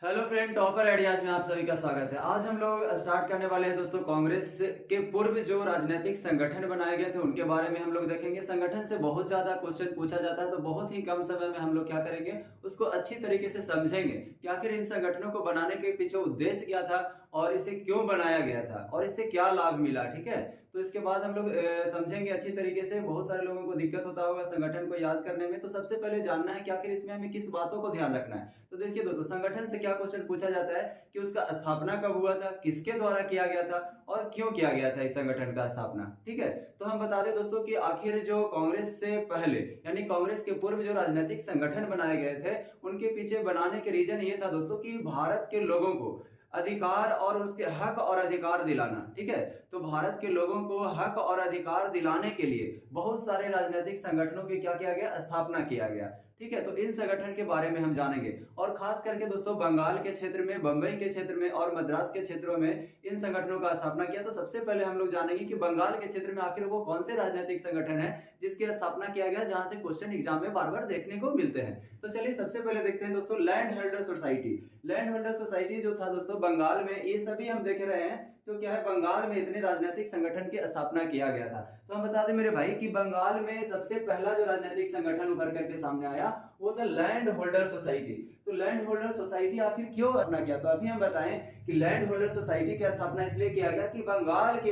Hello friend, topper ideas में आप सभी का स्वागत है। आज हम लोग स्टार्ट करने वाले हैं दोस्तों, कांग्रेस के पूर्व जो राजनीतिक संगठन बनाए गए थे उनके बारे में हम लोग देखेंगे। संगठन से बहुत ज्यादा क्वेश्चन पूछा जाता है, तो बहुत ही कम समय में हम लोग क्या करेंगे, उसको अच्छी तरीके से समझेंगे कि आखिर इन संगठनों को बनाने के पीछे उद्देश्य क्या था और इसे क्यों बनाया गया था और इससे क्या लाभ मिला। ठीक है, तो इसके बाद हम लोग समझेंगे अच्छी तरीके से। बहुत सारे लोगों को दिक्कत होता होगा संगठन को याद करने में, तो सबसे पहले जानना है कि आखिर इसमें हमें किस बातों को ध्यान रखना है। तो देखिए दोस्तों, संगठन से क्या क्वेश्चन पूछा जाता है कि उसका स्थापना कब हुआ था, किसके द्वारा किया गया था और क्यों किया गया था इस संगठन का स्थापना। ठीक है, तो हम बता दें दोस्तों कि आखिर जो कांग्रेस से पहले यानी कांग्रेस के पूर्व जो राजनीतिक संगठन बनाए गए थे उनके पीछे बनाने के रीजन ये था दोस्तों कि भारत के लोगों को अधिकार और उसके हक और अधिकार दिलाना। ठीक है, तो भारत के लोगों को हक और अधिकार दिलाने के लिए बहुत सारे राजनीतिक संगठनों की क्या किया गया, स्थापना किया गया। ठीक है, तो इन संगठन के बारे में हम जानेंगे और खास करके दोस्तों बंगाल के क्षेत्र में, बंबई के क्षेत्र में और मद्रास के क्षेत्रों में इन संगठनों का स्थापना किया। तो सबसे पहले हम लोग जानेंगे कि बंगाल के क्षेत्र में आखिर वो कौन से राजनीतिक संगठन है जिसकी स्थापना किया गया, जहां से क्वेश्चन एग्जाम में बार बार देखने को मिलते हैं। तो चलिए सबसे पहले देखते हैं दोस्तों, land holder society. Land holder society जो था दोस्तों बंगाल में, ये सभी हम देख रहे हैं तो क्या है, बंगाल में इतने राजनीतिक संगठन की स्थापना किया गया था। तो हम बता दें मेरे भाई कि बंगाल में सबसे पहला जो राजनीतिक संगठन उभर करके सामने आया वो था लैंड होल्डर सोसाइटी। तो लैंड होल्डर सोसाइटी आखिर क्यों स्थापना किया, तो अभी हम बताएं कि लैंड होल्डर सोसाइटी की स्थापना इसलिए किया गया कि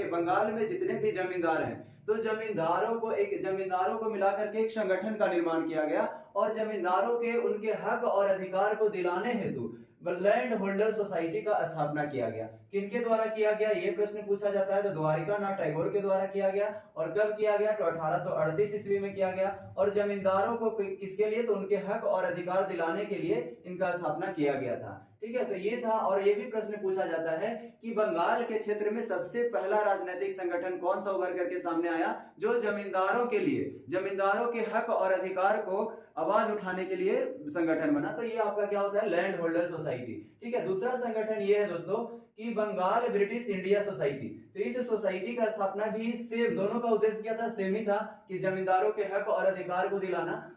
बंगाल में जितने भी जमींदार हैं, तो जमींदारों को मिलाकर के एक संगठन का निर्माण किया गया और जमींदारों के उनके हक और अधिकार को दिलाने हेतु लैंड होल्डर सोसाइटी का स्थापना किया गया। किनके द्वारा किया गया ये प्रश्न पूछा जाता है, तो द्वारिका नाथ टैगोर के द्वारा किया गया। और कब किया गया, तो 1838 ईस्वी में किया गया। और जमींदारों को किसके लिए, तो उनके हक और अधिकार दिलाने के लिए इनका स्थापना किया गया था। ठीक है, तो ये था। और ये भी प्रश्न पूछा जाता है कि बंगाल के क्षेत्र में सबसे पहला राजनीतिक संगठन कौन सा उभर करके सामने आया जो जमींदारों के लिए, जमींदारों के हक और अधिकार को आवाज उठाने के लिए संगठन बना। तो ये आपका क्या होता है, लैंड होल्डर सोसाइटी। ठीक है, दूसरा संगठन ये है दोस्तों कि बंगाल ब्रिटिश इंडिया सोसाइटी। तो इस सोसाइटी का स्थापना भी सेम, दोनों का उद्देश्य क्या था, सेम ही था कि जमींदारों के हक और अधिकार को दिलाना।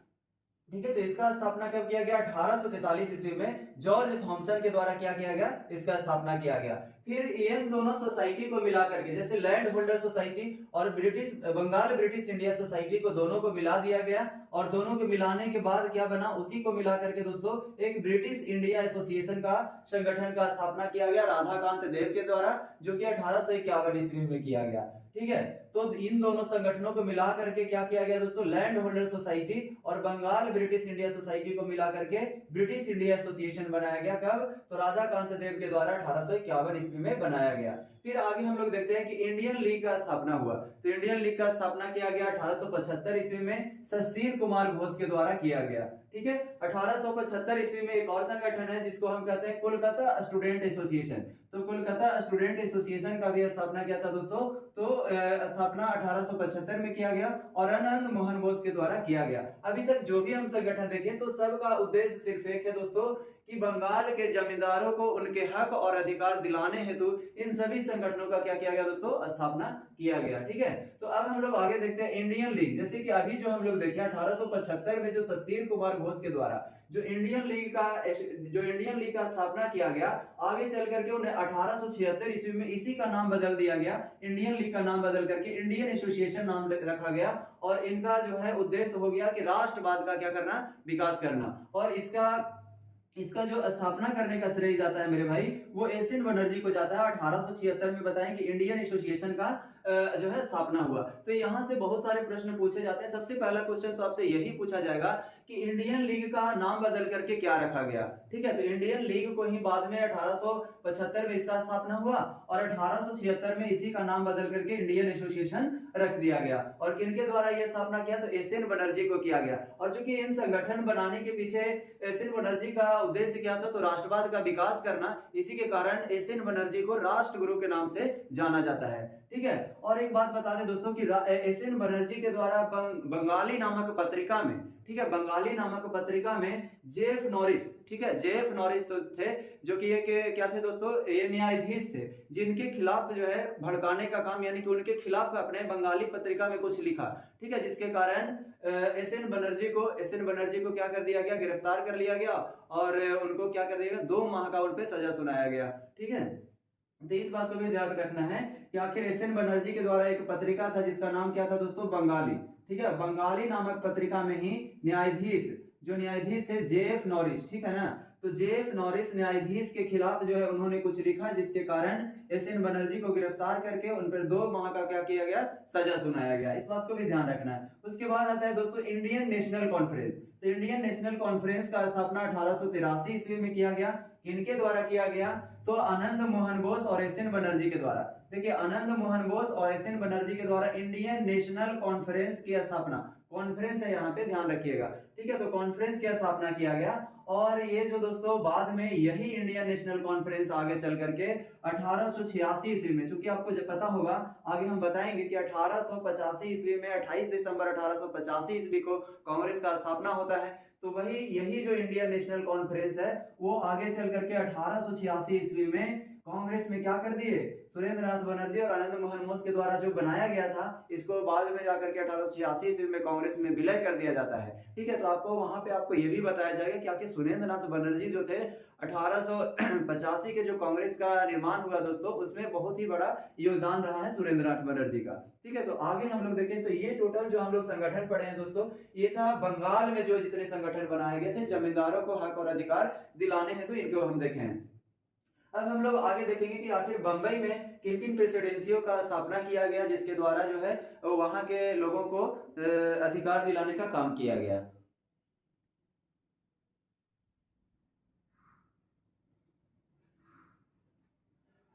ठीक है, तो इसका स्थापना कब किया गया, 1843 ईस्वी में जॉर्ज थॉमसन के द्वारा क्या किया गया, इसका स्थापना किया गया। फिर इन दोनों सोसाइटी को मिलाकर के, जैसे लैंड होल्डर सोसाइटी और बंगाल ब्रिटिश इंडिया सोसाइटी को दोनों को मिला दिया गया और दोनों को मिलाने के बाद क्या बना, उसी को मिला करके दोस्तों एक ब्रिटिश इंडिया एसोसिएशन का संगठन का स्थापना किया गया राधाकांत देव के द्वारा, जो कि 1851 ईस्वी में किया गया। ठीक है, तो इन दोनों संगठनों को मिला करके क्या किया गया दोस्तों, लैंड होल्डर सोसाइटी और बंगाल ब्रिटिश इंडिया सोसाइटी को मिला करके ब्रिटिश इंडिया एसोसिएशन बनाया गया। कब, तो राधाकांत देव के द्वारा 1851 ईस्वी में बनाया गया। फिर आगे हम लोग देखते हैं कि इंडियन लीग का स्थापना हुआ। तो इंडियन लीग का स्थापना किया गया 1875 ईस्वी में शशीर कुमार घोष के द्वारा किया गया। ठीक है, 1875 ईस्वी में एक और संगठन है जिसको हम कहते हैं कोलकाता स्टूडेंट एसोसिएशन। तो कोलकाता स्टूडेंट एसोसिएशन का भी स्थापना किया था दोस्तों, तो स्थापना 1875 में किया गया और आनंद मोहन बोस के द्वारा किया गया। अभी तक जो भी हम संगठन देखें तो सबका उद्देश्य सिर्फ एक है दोस्तों कि बंगाल के जमींदारों को उनके हक और अधिकार दिलाने हेतु इन सभी संगठनों का क्या किया गया दोस्तों, स्थापना किया गया। ठीक है, तो अब हम लोग आगे देखते हैं इंडियन लीग। जैसे कि अभी जो हम लोग देखे 1875 में जो शशीर कुमार घोष के द्वारा जो इंडियन लीग का स्थापना किया गया, आगे चल करके उन्हें 1876 ईस्वी में इसी का नाम बदल दिया गया, इंडियन लीग का नाम बदल करके इंडियन एसोसिएशन नाम रखा गया। और इनका जो है उद्देश्य हो गया कि राष्ट्रवाद का क्या करना, विकास करना। और इसका जो स्थापना करने का श्रेय जाता है मेरे भाई, वो एसएन बनर्जी को जाता है। 1876 में बताएं कि इंडियन एसोसिएशन का जो है स्थापना हुआ। तो यहां से बहुत सारे प्रश्न पूछे जाते हैं। सबसे पहला क्वेश्चन तो आपसे यही पूछा जाएगा कि इंडियन लीग का नाम बदल करके क्या रखा गया। ठीक है, तो इंडियन लीग को ही बाद में 1875 में इसका स्थापना हुआ और 1876 में इसी का नाम बदल करके इंडियन एसोसिएशन रख दिया गया। और किनके द्वारा यह स्थापना किया, तो एसएन बनर्जी को किया गया। और चूंकि इन संगठन बनाने के पीछे एसएन बनर्जी का उद्देश्य क्या था, तो राष्ट्रवाद का विकास करना, इसी के कारण एसएन बनर्जी को राष्ट्रगुरु के नाम से जाना जाता है। ठीक है, और एक बात बता दें दोस्तों कि एस एन बनर्जी के द्वारा बंगाली नामक पत्रिका में, ठीक है, बंगाली नामक पत्रिका में जेफ नॉरिस, ठीक है, जेफ नॉरिस तो थे जो कि ये क्या थे दोस्तों, ये न्यायाधीश थे जिनके खिलाफ जो है भड़काने का काम, यानी कि उनके खिलाफ अपने बंगाली पत्रिका में कुछ लिखा, ठीक है, जिसके कारण एस एन बनर्जी को क्या कर दिया गया, गिरफ्तार कर लिया गया और उनको क्या कर दिया गया, 2 माह का उन पे सजा सुनाया गया, ठीक है। तो इस बात को भी ध्यान रखना है कि आखिर एस एन बनर्जी के द्वारा एक पत्रिका था जिसका नाम क्या था दोस्तों, बंगाली, ठीक है, बंगाली नामक पत्रिका में ही न्यायाधीश थे जेफ नॉरिस, ठीक है ना, तो जेफ नॉरिस न्यायाधीश के खिलाफ जो है उन्होंने कुछ लिखा जिसके कारण एस एन बनर्जी को गिरफ्तार करके उन पर 2 माह का क्या किया गया, सजा सुनाया गया। इस बात को भी ध्यान रखना है। उसके बाद आता है दोस्तों इंडियन नेशनल कॉन्फ्रेंस। तो इंडियन नेशनल कॉन्फ्रेंस का स्थापना 1883 ईस्वी में किया गया। किनके द्वारा किया गया, तो आनंद मोहन बोस और एस एन बनर्जी के द्वारा। देखिए आनंद मोहन बोस और एस एन बनर्जी के द्वारा इंडियन नेशनल कॉन्फ्रेंस की स्थापना, कॉन्फ्रेंस है यहाँ पे ध्यान रखिएगा, ठीक है, तो कॉन्फ्रेंस की स्थापना किया गया। और ये जो दोस्तों बाद में यही इंडियन नेशनल कॉन्फ्रेंस आगे चल करके 1886 ईस्वी में, चूंकि आपको जब पता होगा आगे हम बताएंगे कि 1885 ईस्वी में 28 दिसंबर 1885 ईस्वी को कांग्रेस का स्थापना होता है। तो वही यही जो इंडियन नेशनल कॉन्फ्रेंस है वो आगे चल करके 1886 ईस्वी में कांग्रेस में क्या कर दिए, सुरेंद्र नाथ बनर्जी और आनंद मोहन बोस के द्वारा जो बनाया गया था, इसको बाद में जाकर के 1886 ईस्वी में कांग्रेस में विलय कर दिया जाता है, ठीक है। तो आपको वहां पे आपको ये भी बताया जाएगा कि आखिर सुरेंद्र नाथ बनर्जी जो थे 1885 के जो कांग्रेस का निर्माण हुआ दोस्तों, उसमें बहुत ही बड़ा योगदान रहा है सुरेंद्र नाथ बनर्जी का, ठीक है। तो आगे हम लोग देखें तो ये टोटल जो हम लोग संगठन पढ़े हैं दोस्तों, ये था बंगाल में जो जितने संगठन बनाए गए थे जमींदारों को हक और अधिकार दिलाने हेतु, इनको हम देखें। अब हम लोग आगे देखेंगे कि आखिर बंबई में किन किन प्रेसिडेंसियों का स्थापना किया गया जिसके द्वारा जो है वहां के लोगों को अधिकार दिलाने का काम किया गया।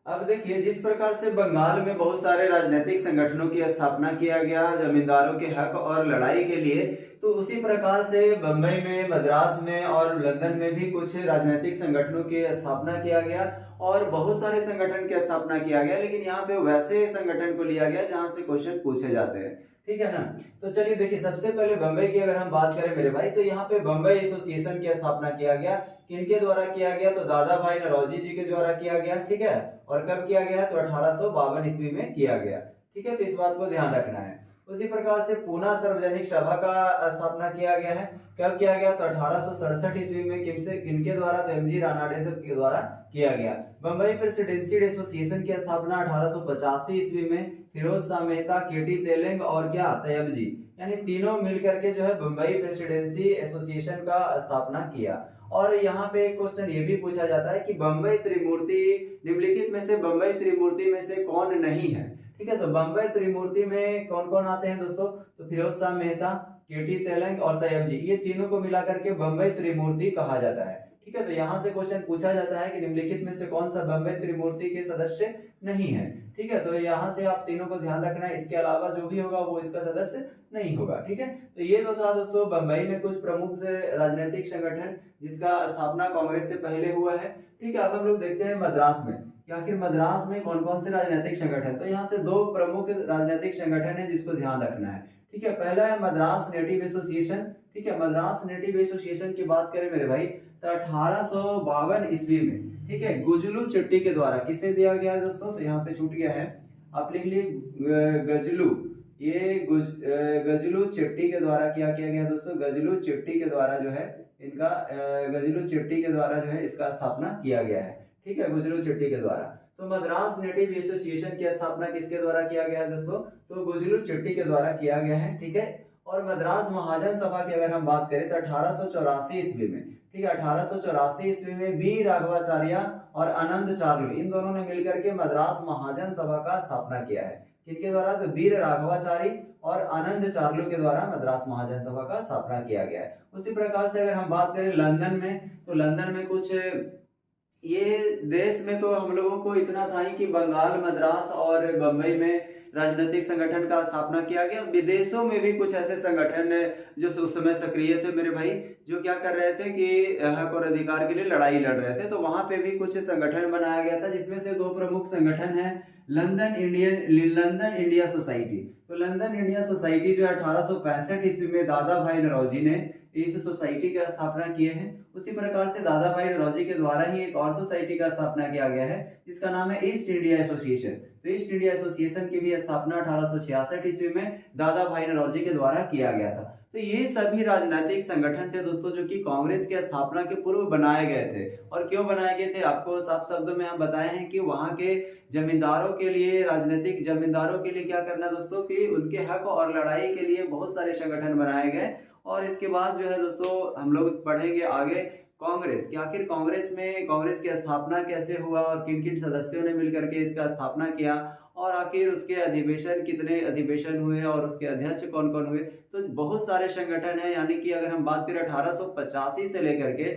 अब देखिए जिस प्रकार से बंगाल में बहुत सारे राजनीतिक संगठनों की स्थापना किया गया जमींदारों के हक और लड़ाई के लिए, तो उसी प्रकार से बंबई में, मद्रास में और लंदन में भी कुछ राजनीतिक संगठनों की स्थापना किया गया और बहुत सारे संगठन की स्थापना किया गया। लेकिन यहाँ पे वैसे संगठन को लिया गया जहां से क्वेश्चन पूछे जाते हैं, ठीक है ना। तो चलिए देखिए सबसे पहले बंबई की अगर हम बात करें मेरे भाई, तो यहाँ पे बंबई एसोसिएशन की स्थापना किया गया। किनके द्वारा किया गया, तो दादा भाई नौरोजी जी के द्वारा किया गया, ठीक है। और कब किया गया, तो 1852 ईस्वी में किया गया, ठीक है। तो इस बात को ध्यान रखना है। उसी प्रकार से पूना सार्वजनिक सभा का स्थापना किया गया है। कब किया गया, तो 1867 ईस्वी में। किनके द्वारा, तो एमजी रानाडे के द्वारा किया गया। बंबई प्रेसिडेंशियल एसोसिएशन की स्थापना 1885 ईस्वी में फिरोज शाह मेहता, केटी तेलंग और क्या, तैयब जी, यानी तीनों मिलकर के जो है बंबई प्रेसिडेंसी एसोसिएशन का स्थापना किया। और यहाँ पे एक क्वेश्चन ये भी पूछा जाता है कि बंबई त्रिमूर्ति निम्नलिखित में से बंबई त्रिमूर्ति में से कौन नहीं है, ठीक है। तो बंबई त्रिमूर्ति में कौन कौन आते हैं दोस्तों, तो फिरोज शाह मेहता, केटी तेलंग और तैयब जी, ये तीनों को मिलाकर के बंबई त्रिमूर्ति कहा जाता है, ठीक है। तो यहाँ से क्वेश्चन पूछा जाता है कि निम्नलिखित में से कौन सा बंबई त्रिमूर्ति के सदस्य नहीं है, ठीक है। तो यहाँ से आप तीनों को ध्यान रखना है, इसके अलावा जो भी होगा वो इसका सदस्य नहीं होगा, ठीक है। तो ये तो था दोस्तों बंबई में कुछ प्रमुख राजनीतिक संगठन जिसका स्थापना कांग्रेस से पहले हुआ है, ठीक है। अब हम लोग देखते हैं मद्रास में कि आखिर मद्रास में कौन कौन से राजनीतिक संगठन। तो यहाँ से 2 प्रमुख राजनीतिक संगठन है जिसको ध्यान रखना है, ठीक है। पहला है मद्रास नेटिव एसोसिएशन, ठीक है। मद्रास नेटिव एसोसिएशन की बात करें मेरे भाई, तो 1852 ईस्वी में, ठीक है, गुजलू चिट्टी के द्वारा किसे दिया गया है दोस्तों, तो यहाँ पे छूट गया है, आप लिख लिए गजलू, ये गजलू चिट्टी के द्वारा क्या किया गया दोस्तों, गजलू चिट्टी के द्वारा जो है इनका गजलू चिट्टी के द्वारा जो है इसका स्थापना किया गया है, ठीक है, गुजलू चिट्टी के द्वारा। तो मद्रास नेटिव एसोसिएशन की स्थापना किसके द्वारा किया गया है दोस्तों, तो गुजलू चिट्टी के द्वारा किया गया है, ठीक है। और मद्रास महाजन सभा की अगर हम बात करें तो 1884 ईस्वी में, ठीक है, 1884 ईस्वी में बी राघवाचार्य और आनंद चार्लू, इन दोनों ने मिलकर के मद्रास महाजन सभा का स्थापना किया है। किनके द्वारा, तो वीर राघवाचारी और आनंद चार्लू के द्वारा मद्रास महाजन सभा का स्थापना किया गया है। उसी प्रकार से अगर हम बात करें लंदन में, तो लंदन में कुछ ये देश में तो हम लोगों को इतना था ही कि बंगाल, मद्रास और बंबई में राजनीतिक संगठन का स्थापना किया गया। विदेशों में भी कुछ ऐसे संगठन जो उस समय सक्रिय थे मेरे भाई, जो क्या कर रहे थे कि हक और अधिकार के लिए लड़ाई लड़ रहे थे। तो वहां पे भी कुछ संगठन बनाया गया था, जिसमें से 2 प्रमुख संगठन हैं लंदन इंडिया सोसाइटी। तो लंदन इंडिया सोसाइटी जो है 1865 ईस्वी में दादा भाई नौरोजी ने इस सोसाइटी की स्थापना किए हैं। उसी प्रकार से दादा भाई नौरोजी के द्वारा ही एक और सोसाइटी का स्थापना किया गया है जिसका नाम है ईस्ट इंडिया एसोसिएशन। तो ईस्ट इंडिया एसोसिएशन की भी स्थापना 1866 ईस्वी में दादा भाई नौरोजी के द्वारा किया गया था। तो ये सभी राजनीतिक संगठन थे दोस्तों जो कि कांग्रेस की स्थापना के पूर्व बनाए गए थे। और क्यों बनाए गए थे आपको साफ शब्दों में हम बताए हैं कि वहां के जमींदारों के लिए, राजनीतिक जमींदारों के लिए क्या करना दोस्तों कि उनके हक और लड़ाई के लिए बहुत सारे संगठन बनाए गए। और इसके बाद जो है दोस्तों हम लोग पढ़ेंगे आगे कांग्रेस कि आखिर कांग्रेस की स्थापना कैसे हुआ और किन किन सदस्यों ने मिलकर के इसका स्थापना किया और आखिर उसके अधिवेशन कितने अधिवेशन हुए और उसके अध्यक्ष कौन कौन हुए। तो बहुत सारे संगठन हैं, यानी कि अगर हम बात करें 1885 से लेकर के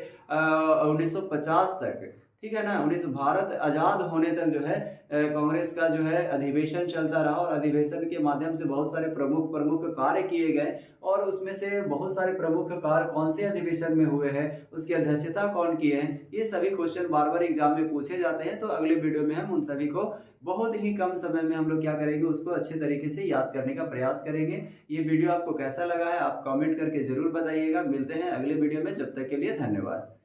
1950 तक, ठीक है ना, भारत आजाद होने तक जो है कांग्रेस का जो है अधिवेशन चलता रहा और अधिवेशन के माध्यम से बहुत सारे प्रमुख प्रमुख कार्य किए गए। और उसमें से बहुत सारे प्रमुख कार्य कौन से अधिवेशन में हुए हैं, उसकी अध्यक्षता कौन किए हैं, ये सभी क्वेश्चन बार बार एग्जाम में पूछे जाते हैं। तो अगले वीडियो में हम उन सभी को बहुत ही कम समय में हम लोग क्या करेंगे, उसको अच्छे तरीके से याद करने का प्रयास करेंगे। ये वीडियो आपको कैसा लगा है आप कमेंट करके जरूर बताइएगा। मिलते हैं अगले वीडियो में, जब तक के लिए धन्यवाद।